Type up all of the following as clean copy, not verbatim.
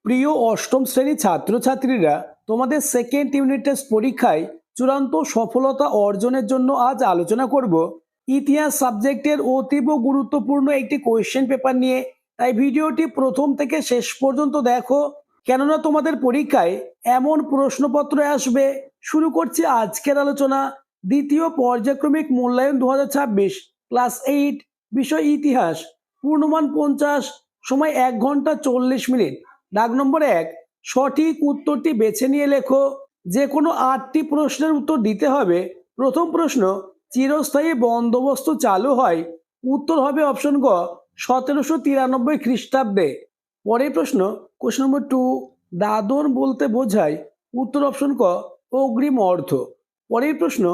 প্রিয় অষ্টম শ্রেণীর ছাত্রছাত্রীরা, তোমাদের সেকেন্ড ইউনিট টেস্ট পরীক্ষায় চূড়ান্ত সফলতা অর্জনের জন্য আজ আলোচনা করব ইতিহাস সাবজেক্টের অতীব গুরুত্বপূর্ণ একটি কোয়েশ্চেন পেপার নিয়ে। তাই ভিডিওটি প্রথম থেকে শেষ পর্যন্ত দেখো, কেননা তোমাদের পরীক্ষায় এমন প্রশ্নপত্র আসবে। শুরু করছি আজকের আলোচনা। দ্বিতীয় পর্যায়ক্রমিক মূল্যায়ন 2026, ক্লাস 8, বিষয় ইতিহাস, পূর্ণমান 50, সময় 1 ঘন্টা 40 মিনিট। দাগ নম্বর 1, সঠিক উত্তরটি বেছে নিয়ে লেখো। যে কোনো 8টি প্রশ্নের উত্তর দিতে হবে। প্রথম প্রশ্ন, চিরস্থায়ী বন্দোবস্ত চালু হয়। উত্তর হবে অপশন গ, 1793 খ্রিস্টাব্দে। পরের প্রশ্ন, কোশ্চেন নম্বর 2, দাদন বলতে বোঝায়। উত্তর অপশন ক, অগ্রিম অর্থ। পরের প্রশ্ন,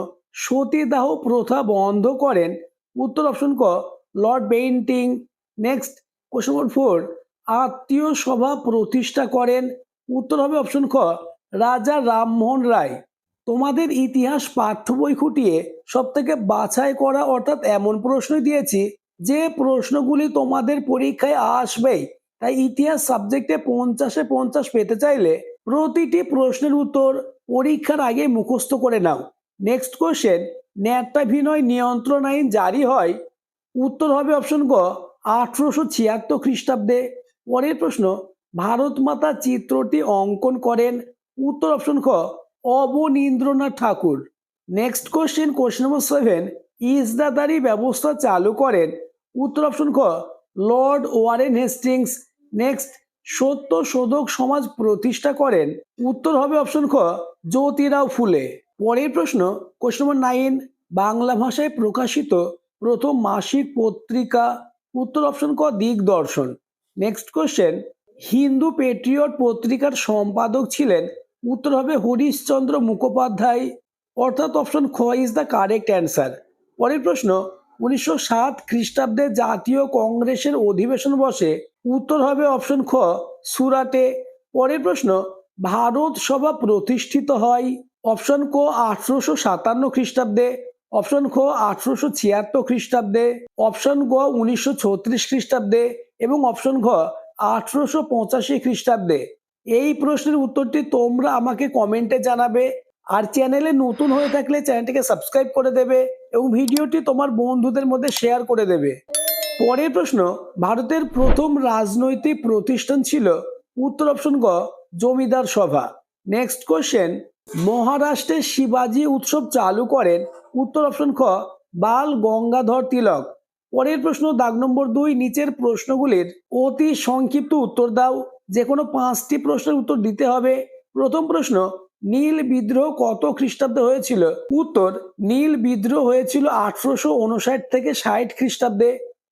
সতীদাহ প্রথা বন্ধ করেন। উত্তর অপশন ক, Lord Bentinck. Next, question number 4, আত্মীয় সভা প্রতিষ্ঠা করেন। উত্তর হবে অপশন খ, রাজা রামমোহন রায়। তোমাদের ইতিহাস পাঠ্য বই খুঁটিয়ে সব থেকে বাছাই করা অর্থাৎ এমন প্রশ্নই দিয়েছি যে প্রশ্নগুলি তোমাদের পরীক্ষায় আসবেই। তাই ইতিহাস সাবজেক্টে 50-এ 50 পেতে চাইলে প্রতিটি প্রশ্নের উত্তর পরীক্ষার আগে মুখস্থ করে নাও। নেক্সট কোশ্চেন, ন্যায়ভিনয় নিয়ন্ত্রণ আইন জারি হয়। উত্তর হবে অপশন গ, 1876 খ্রিস্টাব্দে। পরের প্রশ্ন, ভারত মাতা চিত্রটি অঙ্কন করেন। উত্তর অপশন খ, অবনীন্দ্রনাথ ঠাকুর। নেক্সট কোশ্চেন, কোশ্চেন নম্বর 7, ইজদাদারি ব্যবস্থা চালু করেন। উত্তর অপশন খ, লর্ড ওয়ারেন হেস্টিংস। নেক্সট, সত্য শোধক সমাজ প্রতিষ্ঠা করেন। উত্তর হবে অপশন খ, জ্যোতিরাও ফুলে। পরের প্রশ্ন, কোশ্চেন নম্বর 9, বাংলা ভাষায় প্রকাশিত প্রথম মাসিক পত্রিকা। উত্তর অপশন ক, দিগদর্শন। নেক্সট কোশ্চেন, হিন্দু পেট্রিয়ট পত্রিকার সম্পাদক ছিলেন। উত্তর হবে হরিশচন্দ্র মুখোপাধ্যায়, অর্থাৎ অপশন খ ইজ দ্য কারেক্ট অ্যান্সার। পরের প্রশ্ন, 1907 খ্রিস্টাব্দে জাতীয় কংগ্রেসের অধিবেশন বসে। উত্তর হবে অপশন খ, সুরাটে। পরের প্রশ্ন, ভারত সভা প্রতিষ্ঠিত হয়। অপশন ক, 1857 খ্রিস্টাব্দে। অপশন খ, 1876 খ্রিস্টাব্দে। অপশন গ, 1936 খ্রিস্টাব্দে এবং অপশন ঘ, 1885 খ্রিস্টাব্দে। এই প্রশ্নের উত্তরটি তোমরা আমাকে কমেন্টে জানাবে। আর চ্যানেলে নতুন হয়ে থাকলে চ্যানেলটিকে সাবস্ক্রাইব করে দেবে এবং ভিডিওটি তোমার বন্ধুদের মধ্যে শেয়ার করে দেবে। পরের প্রশ্ন, ভারতের প্রথম রাজনৈতিক প্রতিষ্ঠান ছিল। উত্তর অপশন গ, জমিদার সভা। নেক্সট কোশ্চেন, মহারাষ্ট্রের শিবাজি উৎসব চালু করেন। উত্তর অপশন খ, বাল গঙ্গাধর তিলক। পরের প্রশ্ন, দাগ নম্বর 2, নিচের প্রশ্নগুলির অতি সংক্ষিপ্ত উত্তর দাও। যে কোনো 5টি প্রশ্নের উত্তর দিতে হবে। প্রথম প্রশ্ন, নীল বিদ্রোহ কত খ্রিস্টাব্দে হয়েছিল? উত্তর, নীল বিদ্রোহ হয়েছিল 1859 থেকে 60 খ্রিস্টাব্দে।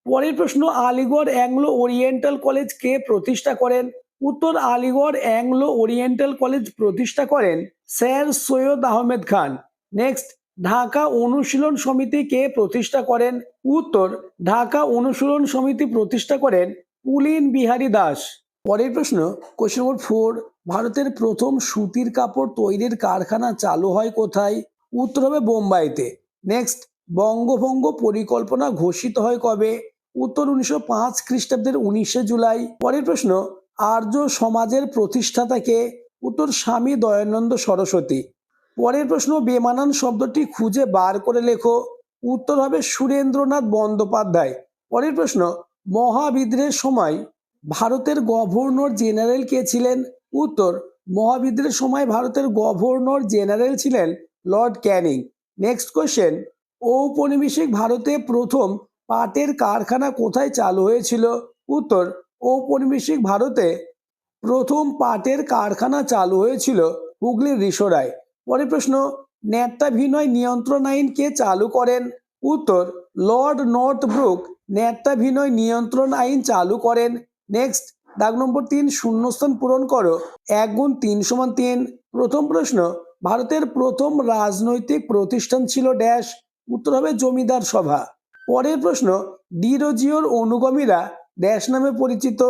পরের প্রশ্ন, আলিগড় অ্যাংলো ওরিয়েন্টাল কলেজ কে প্রতিষ্ঠা করেন? উত্তর, আলিগড় অ্যাংলো ওরিয়েন্টাল কলেজ প্রতিষ্ঠা করেন স্যার সৈয়দ আহমেদ খান। নেক্সট, ঢাকা অনুশীলন সমিতি কে প্রতিষ্ঠা করেন? উত্তর, ঢাকা অনুশীলন সমিতি প্রতিষ্ঠা করেন পুলিন বিহারী দাস। পরের প্রশ্ন, কোশ্চেন নম্বর 4, ভারতের প্রথম সুতির কাপড় তৈরির কারখানা চালু হয় কোথায়? উত্তর হবে বোম্বাইতে। নেক্সট, বঙ্গভঙ্গ পরিকল্পনা ঘোষিত হয় কবে? উত্তর, 1905 খ্রিস্টাব্দের 19শে জুলাই। পরের প্রশ্ন, আর্য সমাজের প্রতিষ্ঠাতা কে? উত্তর, স্বামী দয়ানন্দ সরস্বতী। পরের প্রশ্ন, বেমানান শব্দটি খুঁজে বার করে লেখো। উত্তর হবে সুরেন্দ্রনাথ বন্দ্যোপাধ্যায়। পরের প্রশ্ন, মহাবিদ্রোহের সময় ভারতের গভর্নর জেনারেল কে ছিলেন? উত্তর, মহাবিদ্রোহের সময় ভারতের গভর্নর জেনারেল ছিলেন লর্ড ক্যানিং। নেক্সট কোশ্চেন, ঔপনিবেশিক ভারতে প্রথম পাটের কারখানা কোথায় চালু হয়েছিল? উত্তর, ঔপনিবেশিক ভারতে প্রথম পাটের কারখানা চালু হয়েছিল হুগলির রিসোরায়। পরের প্রশ্ন, ন্যায়ভিনয় নিয়ন্ত্রণ আইন কে চালু করেন? উত্তর, লর্ড নর্থব্রুক ন্যায়ভিনয় নিয়ন্ত্রণ আইন চালু করেন। নেক্সট, দাগ নম্বর 3, শূন্যস্থান পূরণ করো। 1 গুণ 3 সমান 3। প্রথম প্রশ্ন, ভারতের প্রথম রাজনৈতিক প্রতিষ্ঠান ছিল ড্যাশ। উত্তর হবে জমিদার সভা। পরের প্রশ্ন, ডিরোজিওর অনুগামীরা ড্যাশ নামে পরিচিত।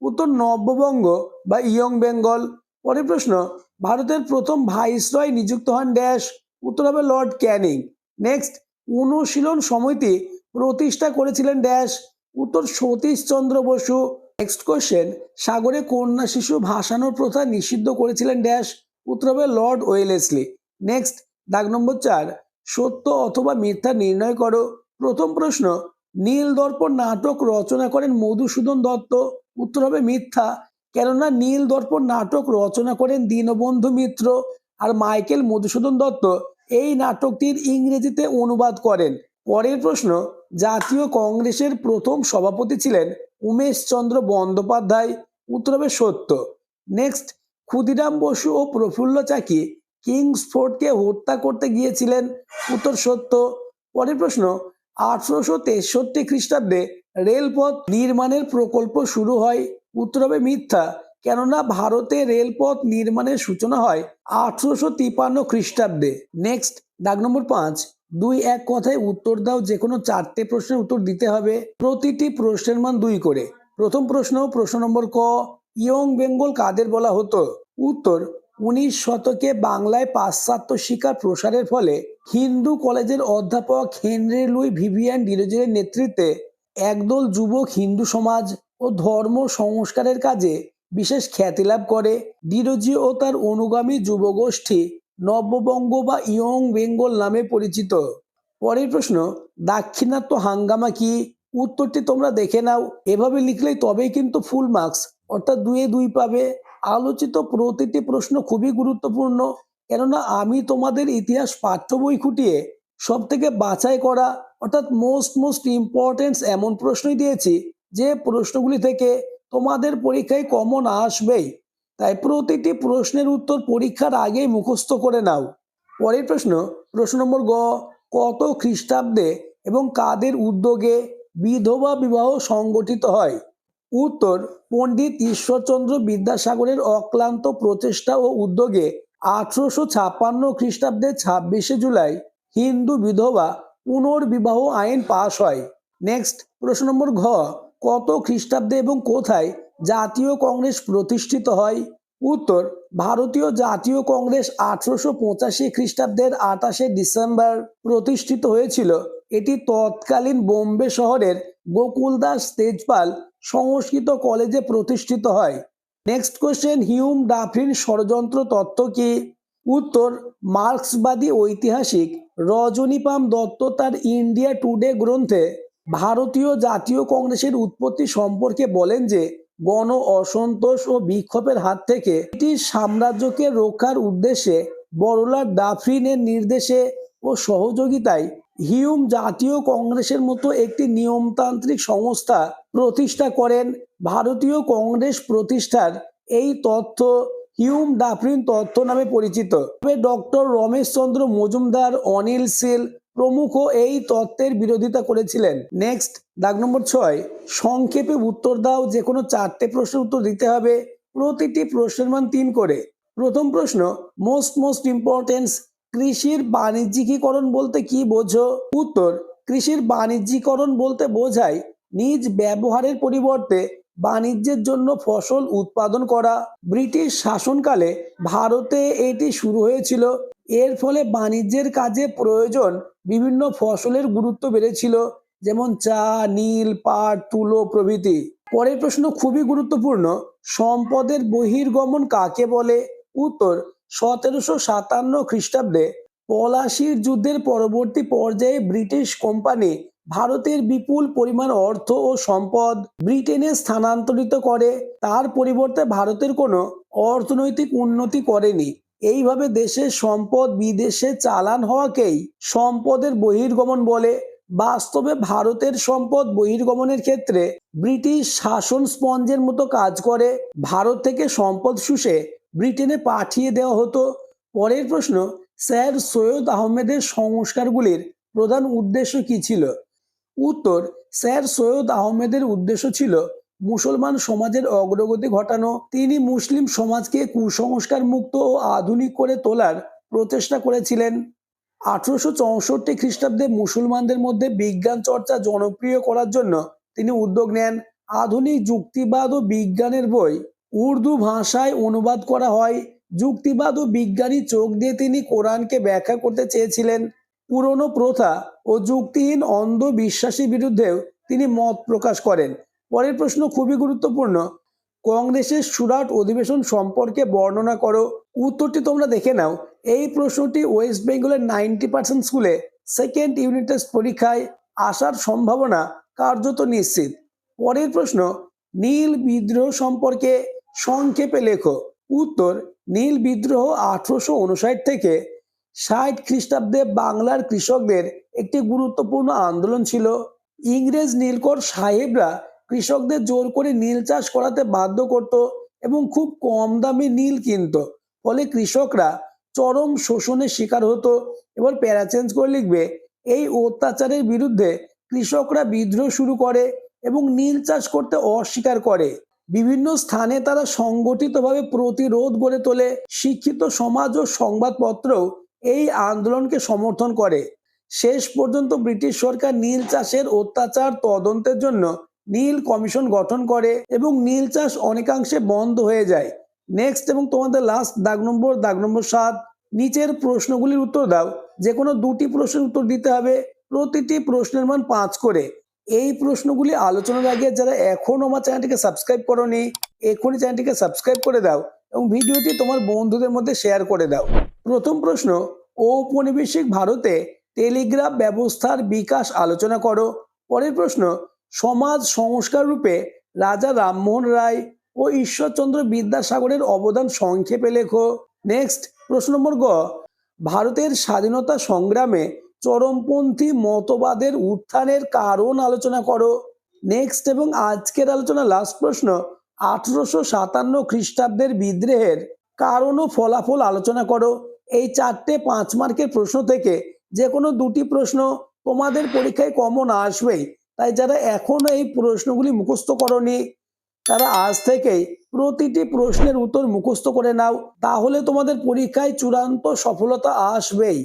উত্তর, নববঙ্গ বা ইয়ং বেঙ্গল। পরের প্রশ্ন, ভারতের প্রথম ভাইসরয় নিযুক্ত হন ড্যাশ। উত্তর হবে লর্ড ক্যানিং। নেক্সট, অনুশীলন সমিতি প্রতিষ্ঠা করেছিলেন ড্যাশ। উত্তর, সতীশচন্দ্র বসু। নেক্সট কোশ্চেন, সাগরে কন্যা শিশু ভাসানোর প্রথা নিষিদ্ধ করেছিলেন ড্যাশ। উত্তর হবে লর্ড ওয়েলেসলি। নেক্সট, দাগ নম্বর 4, সত্য অথবা মিথ্যা নির্ণয় করো। প্রথম প্রশ্ন, নীল দর্পণ নাটক রচনা করেন মধুসূদন দত্ত। উত্তর হবে মিথ্যা, কেননা নীল দর্পণ নাটক রচনা করেন দীনবন্ধু মিত্র, আর মাইকেল মধুসূদন দত্ত এই নাটকটির ইংরেজিতে অনুবাদ করেন। পরের প্রশ্ন, জাতীয় কংগ্রেসের প্রথম সভাপতি ছিলেন উমেশচন্দ্র বন্দ্যোপাধ্যায়। উত্তর হবে সত্য। নেক্সট, ক্ষুদিরাম বসু ও প্রফুল্ল চাকি কিংসফোর্ডকে হত্যা করতে গিয়েছিলেন। উত্তর সত্য। পরের প্রশ্ন, 1863 খ্রিস্টাব্দে রেলপথ নির্মাণের প্রকল্প শুরু হয়। উত্তর হবে মিথ্যা, কেননা ভারতে রেলপথ নির্মাণের সূচনা হয় 1853 খ্রিস্টাব্দে। নেক্সট, দাগ নম্বর 5, 2-1 কথায় উত্তর দাও। যে কোনো 4টে প্রশ্নের উত্তর দিতে হবে, প্রতিটি প্রশ্নের মান 2 করে। প্রথম প্রশ্ন, প্রশ্ন নম্বর ক, ইয়ং বেঙ্গল কাদের বলা হতো? উত্তর, 19 শতকে বাংলায় পাশ্চাত্য শিক্ষার প্রসারের ফলে হিন্দু কলেজের অধ্যাপক হেনরি লুই ভিভিয়ান ডিরোজিয়ার নেতৃত্বে একদল যুবক হিন্দু সমাজ ও ধর্ম সংস্কারের কাজে বিশেষ খ্যাতি লাভ করে। ডিরোজি ও তার অনুগামী যুবগোষ্ঠী নব্যবঙ্গ বা ইয়ং বেঙ্গল নামে পরিচিত। পরের প্রশ্ন, দাক্ষিণাত্য হাঙ্গামা কি? উত্তরটি তোমরা দেখে নাও, এভাবে লিখলেই তবেই কিন্তু ফুল মার্কস অর্থাৎ 2-এ 2 পাবে। আলোচিত প্রতিটি প্রশ্ন খুবই গুরুত্বপূর্ণ, কেননা আমি তোমাদের ইতিহাস পাঠ্য বই খুঁটিয়ে সব থেকে বাছাই করা অর্থাৎ মোস্ট ইম্পর্টেন্ট এমন প্রশ্নই দিয়েছি যে প্রশ্নগুলি থেকে তোমাদের পরীক্ষায় কমন আসবেই। তাই প্রতিটি প্রশ্নের উত্তর পরীক্ষার আগেই মুখস্থ করে নাও। পরের প্রশ্ন, প্রশ্ন নম্বর গ, কত খ্রিস্টাব্দে এবং কাদের উদ্যোগে বিধবা বিবাহ সংগঠিত হয়? উত্তর, পণ্ডিত ঈশ্বরচন্দ্র বিদ্যাসাগরের অক্লান্ত প্রচেষ্টা ও উদ্যোগে 1856 খ্রিস্টাব্দে 26শে জুলাই হিন্দু বিধবা পুনর্বিবাহ আইন পাশ হয়। নেক্সট, প্রশ্ন নম্বর ঘ, কত খ্রিস্টাব্দে এবং কোথায় জাতীয় কংগ্রেস প্রতিষ্ঠিত হয়? উত্তর, ভারতীয় জাতীয় কংগ্রেস 1885 খ্রিস্টাব্দের 28শে ডিসেম্বর প্রতিষ্ঠিত হয়েছিল। এটি তৎকালীন বোম্বে শহরের গোকুলদাস তেজপাল সংস্কৃত কলেজে প্রতিষ্ঠিত হয়। নেক্সট কোশ্চেন, হিউম ডাফরিন ষড়যন্ত্র তত্ত্ব কি? উত্তর, মার্ক্সবাদী ঐতিহাসিক রজনীপাম দত্ত তার ইন্ডিয়া টুডে গ্রন্থে ভারতীয় জাতীয় কংগ্রেসের উৎপত্তি সম্পর্কে বলেন যে গণ অসন্তোষ ও বিক্ষোভের হাত থেকে ব্রিটিশ সাম্রাজ্যকে রক্ষার উদ্দেশ্যে বড়লাট ডাফরিনের নির্দেশে ও সহযোগিতায় হিউম জাতীয় কংগ্রেসের মতো একটি নিয়মতান্ত্রিক সংস্থা প্রতিষ্ঠা করেন। ভারতীয় কংগ্রেস প্রতিষ্ঠার এই তথ্য হিউম ডাফরিন তত্ত্ব নামে পরিচিত। ডক্টর রমেশচন্দ্র মজুমদার, অনিল শীল প্রমুখ এই তত্ত্বের বিরোধিতা করেছিলেন। নেক্সট, দাগ নম্বর 6, সংক্ষেপে উত্তর দাও। যে কোনো 4টে প্রশ্নের উত্তর দিতে হবে, প্রতিটি প্রশ্নের মান 3 করে। প্রথম প্রশ্ন, মোস্ট ইম্পর্টেন্স, কৃষির বাণিজ্যিকীকরণ বলতে কি বোঝো? উত্তর, কৃষির বাণিজ্যিকরণ বলতে বোঝায় নিজ ব্যবহারের পরিবর্তে বাণিজ্যের জন্য ফসল উৎপাদন করা। ব্রিটিশ শাসনকালে ভারতে এটি শুরু হয়েছিল। এর ফলে বাণিজ্যের কাজে প্রয়োজন বিভিন্ন ফসলের গুরুত্ব বেড়েছিল, যেমন চা, নীল, পাট, তুলো প্রভৃতি। পরের প্রশ্ন খুবই গুরুত্বপূর্ণ, সম্পদের বহির্গমন কাকে বলে? উত্তর, 1757 খ্রিস্টাব্দে পলাশির যুদ্ধের পরবর্তী পর্যায়ে ব্রিটিশ কোম্পানি ভারতের বিপুল পরিমাণ অর্থ ও সম্পদ ব্রিটেনে স্থানান্তরিত করে। তার পরিবর্তে ভারতের কোনো অর্থনৈতিক উন্নতি করেনি। এইভাবে দেশের সম্পদ বিদেশে চালান হওয়াকেই সম্পদের বহির্গমন বলে। বাস্তবে ভারতের সম্পদ বহির্গমনের ক্ষেত্রে ব্রিটিশ শাসন স্পঞ্জের মতো কাজ করে। ভারত থেকে সম্পদ শুষে ব্রিটেনে পাঠিয়ে দেওয়া হতো। পরের প্রশ্ন, স্যার সৈয়দ আহমেদের সংস্কারগুলির প্রধান উদ্দেশ্য কি ছিল? উত্তর, স্যার সৈয়দ আহমেদের উদ্দেশ্য ছিল মুসলমান সমাজের অগ্রগতি ঘটানো। তিনি মুসলিম সমাজকে কুসংস্কার মুক্ত ও আধুনিক করে তোলার প্রচেষ্টা করেছিলেন। 1864 খ্রিস্টাব্দে মুসলমানদের মধ্যে বিজ্ঞান চর্চা জনপ্রিয় করার জন্য তিনি উদ্যোগ নেন। আধুনিক যুক্তিবাদ ও বিজ্ঞানের বই উর্দু ভাষায় অনুবাদ করা হয়। যুক্তিবাদ ও বিজ্ঞানী চোখ দিয়ে তিনি কোরআনকে ব্যাখ্যা করতে চেয়েছিলেন। পুরনো প্রথা ও যুক্তিহীন অন্ধবিশ্বাসের বিরুদ্ধেও তিনি মত প্রকাশ করেন। পরের প্রশ্ন খুবই গুরুত্বপূর্ণ। কংগ্রেসের সুরাট অধিবেশন সম্পর্কে বর্ণনা করো। উত্তরটি তোমরা দেখে নাও। এই প্রশ্নটি ওয়েস্ট বেঙ্গলের 90% স্কুলে সেকেন্ড ইউনিট টেস্ট পরীক্ষায় আসার সম্ভাবনা কার্যত নিশ্চিত। পরের প্রশ্ন, নীল বিদ্রোহ সম্পর্কে সংক্ষেপে লেখো। উত্তর, নীল বিদ্রোহ 1859 থেকে 60 খ্রিস্টাব্দে বাংলার কৃষকদের একটি গুরুত্বপূর্ণ আন্দোলন ছিল। ইংরেজ নীলকর সাহেবরা কৃষকদের জোর করে নীল চাষ করাতে বাধ্য করত এবং খুব কম দামে নীল কিনত। ফলে কৃষকরা চরম শোষণের শিকার হতো। এবার প্যারা চেঞ্জ করে লিখবে, এই অত্যাচারের বিরুদ্ধে কৃষকরা বিদ্রোহ শুরু করে এবং নীল চাষ করতে অস্বীকার করে। বিভিন্ন স্থানে তারা সংগঠিতভাবে প্রতিরোধ গড়ে তোলে। শিক্ষিত সমাজ ও সংবাদপত্রও এই আন্দোলনকে সমর্থন করে। শেষ পর্যন্ত ব্রিটিশ সরকার নীল চাষের অত্যাচার তদন্তের জন্য নীল কমিশন গঠন করে এবং নীল চাষ অনেকাংশে বন্ধ হয়ে যায়। নেক্সট এবং তোমাদের লাস্ট দাগ নম্বর 7, নিচের প্রশ্নগুলির উত্তর দাও। যে কোনো দুটি প্রশ্নের উত্তর দিতে হবে, প্রতিটি প্রশ্নের মান 5 করে। এই প্রশ্নগুলি আলোচনার আগে যারা এখনো আমার চ্যানেলটিকে সাবস্ক্রাইব করোনি, এখনই চ্যানেলটিকে সাবস্ক্রাইব করে দাও এবং ভিডিওটি তোমার বন্ধুদের মধ্যে শেয়ার করে দাও। প্রথম প্রশ্ন, ঔপনিবেশিক ভারতে টেলিগ্রাফ ব্যবস্থার বিকাশ আলোচনা করো। পরের প্রশ্ন, সমাজ সংস্কার রূপে রাজা রামমোহন রায় ও ঈশ্বরচন্দ্র বিদ্যাসাগরের অবদান সংক্ষেপে লেখো। নেক্সট প্রশ্ন নম্বর গ, ভারতের স্বাধীনতা সংগ্রামে চরমপন্থী মতবাদের উত্থানের কারণ আলোচনা করো। নেক্সট এবং আজকের আলোচনা লাস্ট প্রশ্ন, 1857 খ্রিস্টাব্দের বিদ্রোহের কারণ ও ফলাফল আলোচনা করো। এই 4টে 5 মার্কের প্রশ্ন থেকে যে কোনো দুটি প্রশ্ন তোমাদের পরীক্ষায় কমন আসবেই। তাই যারা এখনো এই প্রশ্নগুলি মুখস্থ করোনি তারা আজ থেকেই প্রতিটি প্রশ্নের উত্তর মুখস্থ করে নাও, তাহলে তোমাদের পরীক্ষায় চূড়ান্ত সফলতা আসবেই।